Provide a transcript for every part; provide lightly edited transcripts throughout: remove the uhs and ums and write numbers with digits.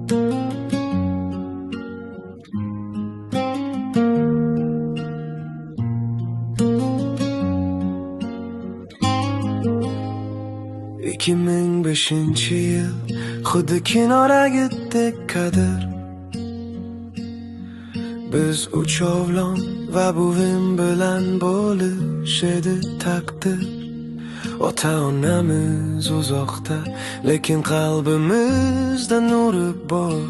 ...2005 yil xuddi kinoradagidek qadr. Biz uchovlon va buvim bilan bo'lishadi taqdir. Ota-onamiz uzoqda, lekin qalbimizda nuri bor.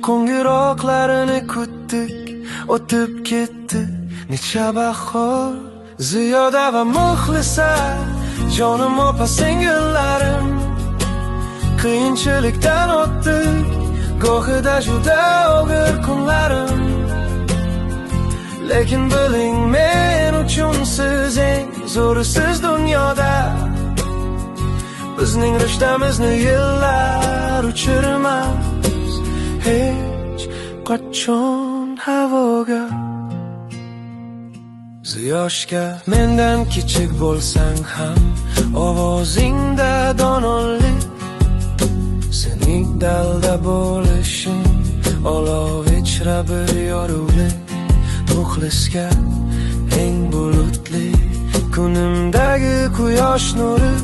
Qo'ng'iroqlarini kutdik, o'tib ketdi necha bahor. Ziyoda va Muxlisa, jonim opa-singillarim, qiyinchilikdan o'tdik, gohida juda og'ir kunlarim. Lekin biling, men uchun siz eng zo'risiz dunyoda. Bizning rishtamizni yillar uchirmas hech qachon havoga. Ziyoshga mendan kichik bo'lsang ham, ovozingda donolik, sening dalda bo'lishing olov ichra bir yorug'lik. Muxlisga eng bulutli kunimdagi quyosh nuri,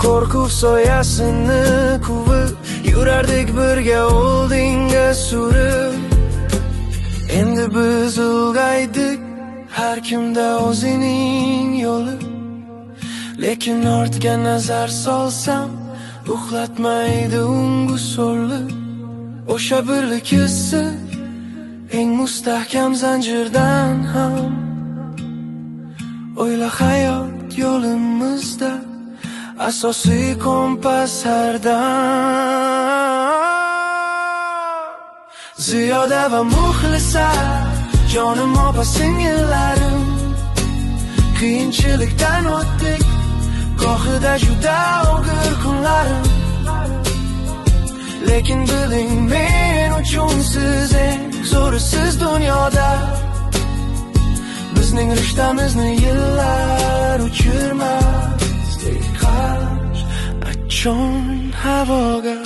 qo'rquv soyasini quvib yurardik birga oldinga surib. Endi biz ulg'aydik, har kimda o'zining yo'li. Lekin ortga nazar solsam, uxlatmaydi ungu so'lli. O'sha birlik hissi eng mustahkam zanjirdan ham. O'yla hayot yo'limizda asosiy kompas hardan. Ziyoda va Muxlisa, jonim opa-singillarim, qiyinchilikdan o'tdik, gohida juda og'ir kunlarim. Lekin biling, men uchun siz eng zo'risiz dunyoda. Bizning rishtamizni yillar uchirmas hech qachon havoga.